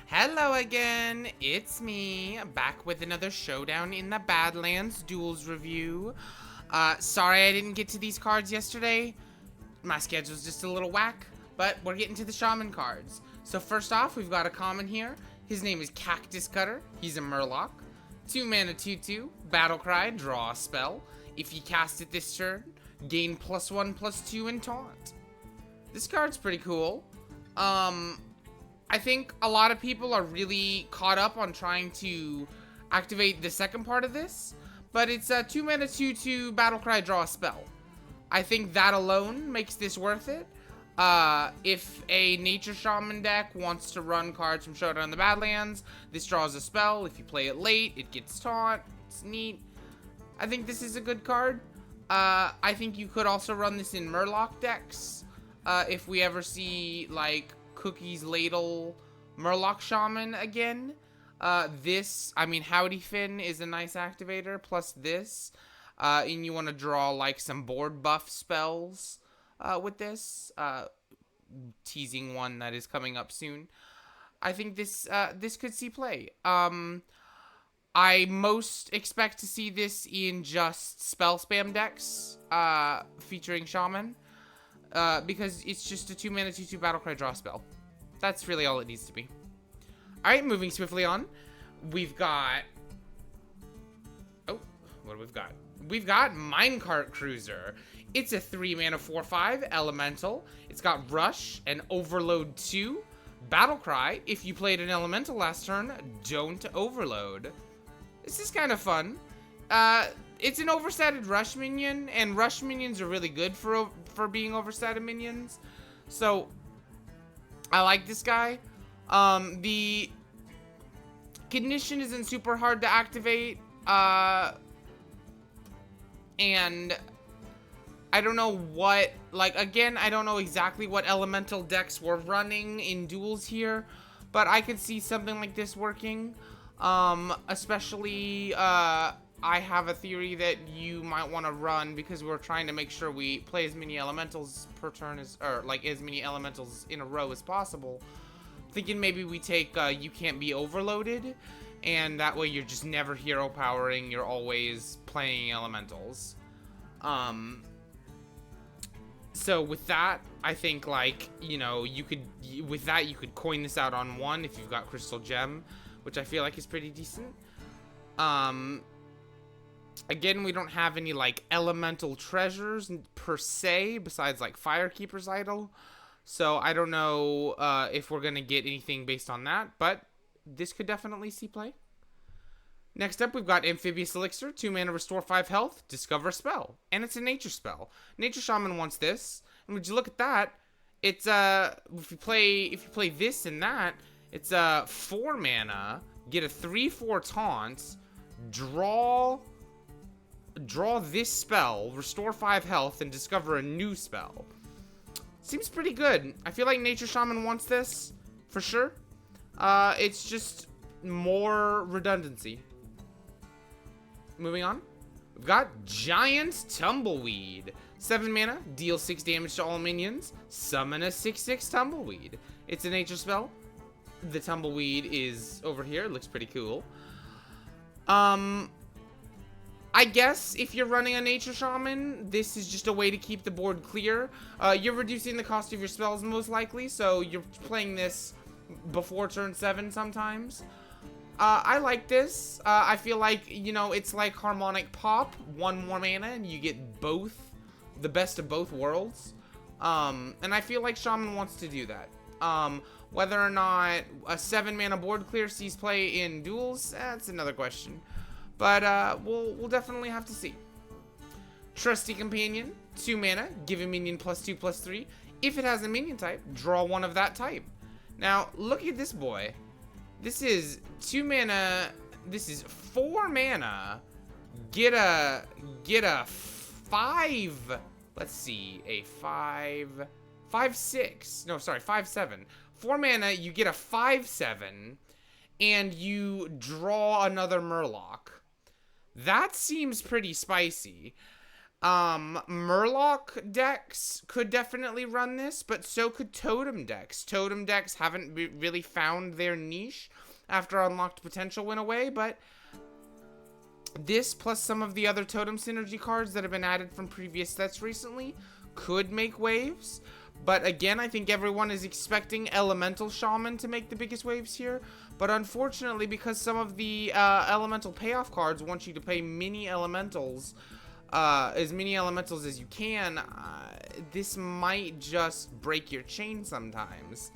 Hello again, it's me, back with another Showdown in the Badlands Duels review. Sorry I didn't get to these cards yesterday. My schedule's just a little whack, but we're getting to the Shaman cards. So first off, we've got a common here. His name is Cactus Cutter. He's a Murloc. 2 mana 2/2, Battle Cry, draw a spell. If you cast it this turn, gain +1/+2 and taunt. This card's pretty cool. I think a lot of people are really caught up on trying to activate the second part of this, but it's a 2 mana 2/2 Battle Cry, draw a spell. I think that alone makes this worth it. If a Nature Shaman deck wants to run cards from Showdown in the Badlands, this draws a spell. If you play it late, it gets taunt. It's neat. I think this is a good card. I think you could also run this in Murloc decks. If we ever see, like, Cookie's Ladle Murloc Shaman again. Howdy Finn is a nice activator, plus this. And you want to draw, like, some board buff spells with this. Teasing one that is coming up soon. I think this could see play. I most expect to see this in just spell spam decks featuring Shaman. Because it's just a 2 mana 2/2 Battle Cry, draw spell. That's really all it needs to be. Alright, moving swiftly on. We've got... Oh, what do we've got? We've got Minecart Cruiser. It's a 3 mana 4/5 elemental. It's got Rush and Overload 2. Battle Cry, if you played an elemental last turn, don't overload. This is kind of fun. It's an overstated Rush minion, and Rush minions are really good for being overstated minions. So, I like this guy. The condition isn't super hard to activate. And I don't know what, again, I don't know exactly what elemental decks we're running in duels here, but I could see something like this working. Especially, I have a theory that you might want to run because we're trying to make sure we play as many elementals per turn as many elementals in a row as possible. Thinking maybe we take You Can't Be Overloaded, and that way you're just never hero powering, you're always playing elementals. So with that, I think you could coin this out on one if you've got Crystal Gem, which I feel like is pretty decent. Again, we don't have any, elemental treasures per se, besides, Firekeeper's Idol. So, I don't know if we're going to get anything based on that, but this could definitely see play. Next up, we've got Amphibious Elixir, 2 mana, restore 5 health, discover a spell. And it's a nature spell. Nature Shaman wants this, and would you look at that, it's, if you play this and that, it's, 4 mana, get a 3/4 taunt, draw this spell, restore 5 health, and discover a new spell. Seems pretty good. I feel like Nature Shaman wants this, for sure. It's just more redundancy. Moving on. We've got Giant Tumbleweed. 7 mana, deal 6 damage to all minions, summon a 6/6 Tumbleweed. It's a nature spell. The Tumbleweed is over here. It looks pretty cool. I guess if you're running a Nature Shaman, this is just a way to keep the board clear. You're reducing the cost of your spells most likely, so you're playing this before turn 7 sometimes. I like this. I feel like, it's like Harmonic Pop, 1 more mana, and you get the best of both worlds. And I feel like Shaman wants to do that. Whether or not a 7 mana board clear sees play in duels, that's another question. But we'll definitely have to see. Trusty Companion, 2 mana, give a minion +2/+3. If it has a minion type, draw one of that type. Now, look at this boy. This is 2 mana, this is 4 mana, get a 5, let's see, a 5/6, no, sorry, 5/7. 4 mana, you get a 5/7, and you draw another Murloc. That seems pretty spicy. Murloc decks could definitely run this, but so could Totem decks. Totem decks haven't really found their niche after Unlocked Potential went away, but this plus some of the other Totem synergy cards that have been added from previous sets recently could make waves. But again, I think everyone is expecting Elemental Shaman to make the biggest waves here. But unfortunately, because some of the Elemental payoff cards want you to pay mini Elementals, as many Elementals as you can, this might just break your chain sometimes.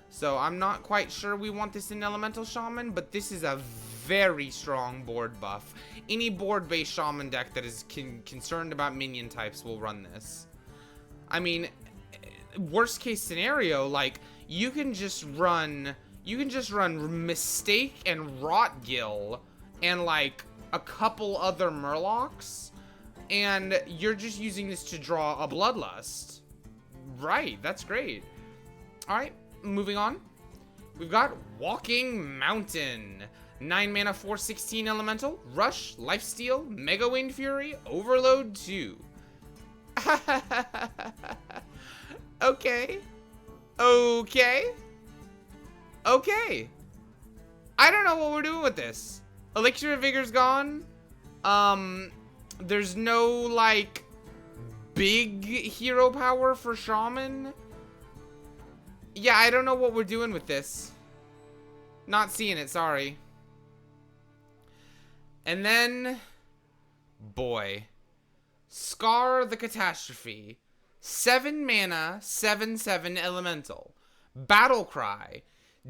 So I'm not quite sure we want this in Elemental Shaman, but this is a very strong board buff. Any board-based Shaman deck that is concerned about minion types will run this. I mean, worst case scenario, like, you can just run Mistake and Rotgill and like a couple other Murlocs, and you're just using this to draw a Bloodlust. Right, that's great. Alright, moving on. We've got Walking Mountain. 9 mana, 4/16 elemental, Rush, Lifesteal, Mega Wind Fury, Overload 2. Okay. I don't know what we're doing with this. Elixir of Vigor's gone. There's no, like, big hero power for Shaman. Yeah, I don't know what we're doing with this. Not seeing it, sorry. And then, boy, Scar the Catastrophe. 7 mana, 7/7 elemental. Battle Cry.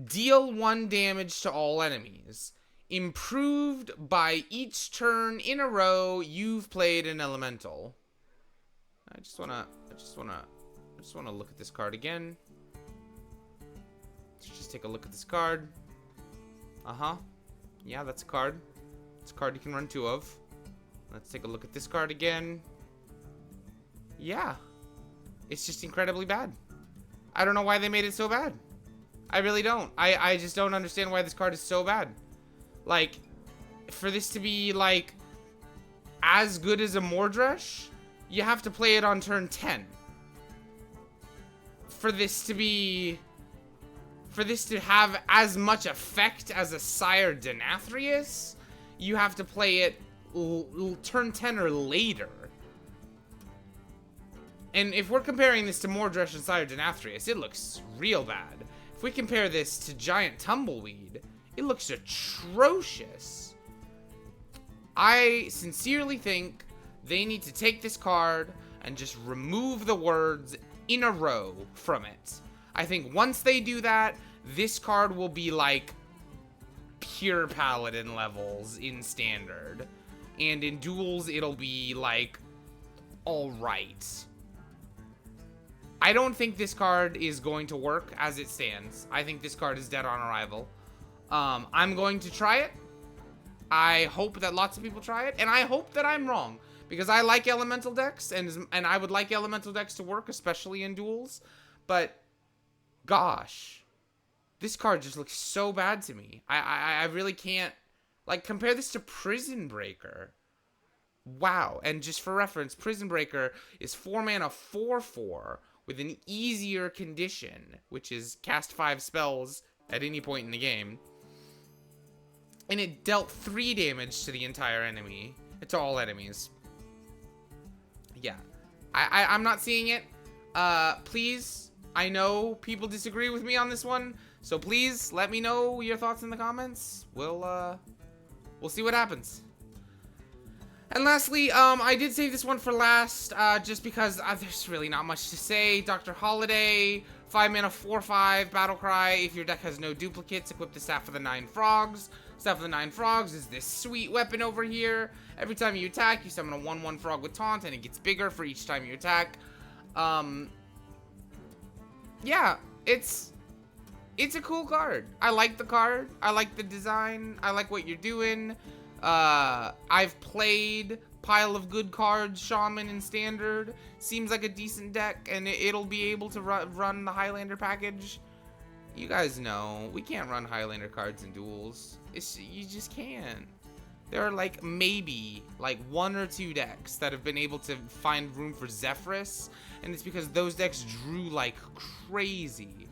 Deal 1 damage to all enemies. Improved by each turn in a row you've played an elemental. I just wanna look at this card again. Let's just take a look at this card. Yeah, that's a card. It's a card you can run 2 of. Let's take a look at this card again. Yeah. It's just incredibly bad. I don't know why they made it so bad. I really don't. I just don't understand why this card is so bad. Like, for this to be, like, as good as a Mordresh, you have to play it on turn 10. For this to have as much effect as a Sire Denathrius, you have to play it turn 10 or later. And if we're comparing this to Mordresh and Sire Denathrius, it looks real bad. If we compare this to Giant Tumbleweed, it looks atrocious. I sincerely think they need to take this card and just remove the words "in a row" from it. I think once they do that, this card will be like pure Paladin levels in Standard. And in Duels, it'll be like alright. I don't think this card is going to work as it stands. I think this card is dead on arrival. I'm going to try it. I hope that lots of people try it, and I hope that I'm wrong, because I like elemental decks, and I would like elemental decks to work, especially in Duels. But gosh, this card just looks so bad to me. I really can't, like, compare this to Prison Breaker. Wow. And just for reference, Prison Breaker is 4 mana, 4/4 with an easier condition, which is cast 5 spells at any point in the game. And it dealt 3 damage to the entire enemy. To all enemies. Yeah. I'm not seeing it. Please, I know people disagree with me on this one, so please let me know your thoughts in the comments. We'll see what happens. And lastly, I did save this one for last, just because there's really not much to say. Dr. Holiday, 5 mana, 4/5, Battle Cry. If your deck has no duplicates, equip the Staff of the 9 Frogs. Staff of the 9 Frogs is this sweet weapon over here. Every time you attack, you summon a 1/1 frog with taunt, and it gets bigger for each time you attack. Yeah, it's a cool card. I like the card. I like the design. I like what you're doing. I've played Pile of Good Cards, Shaman, and Standard. Seems like a decent deck, and it'll be able to run the Highlander package. You guys know, we can't run Highlander cards in Duels. You just can't. There are like maybe like 1 or 2 decks that have been able to find room for Zephyrus, and it's because those decks drew like crazy.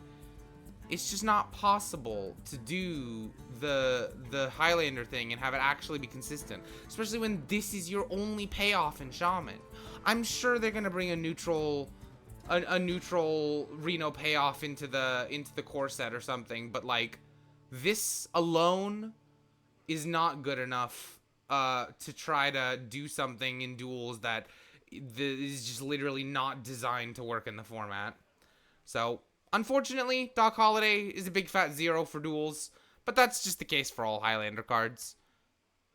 It's just not possible to do the Highlander thing and have it actually be consistent, especially when this is your only payoff in Shaman. I'm sure they're gonna bring a neutral Reno payoff into the core set or something, but like this alone is not good enough to try to do something in duels that is just literally not designed to work in the format. So, unfortunately, Doc Holiday is a big fat 0 for duels, but that's just the case for all Highlander cards.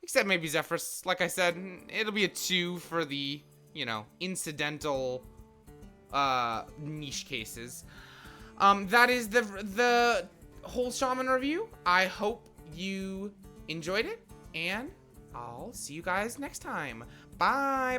Except maybe Zephyrus. Like I said, it'll be a 2 for the, incidental niche cases. That is the whole Shaman review. I hope you enjoyed it, and I'll see you guys next time. Bye.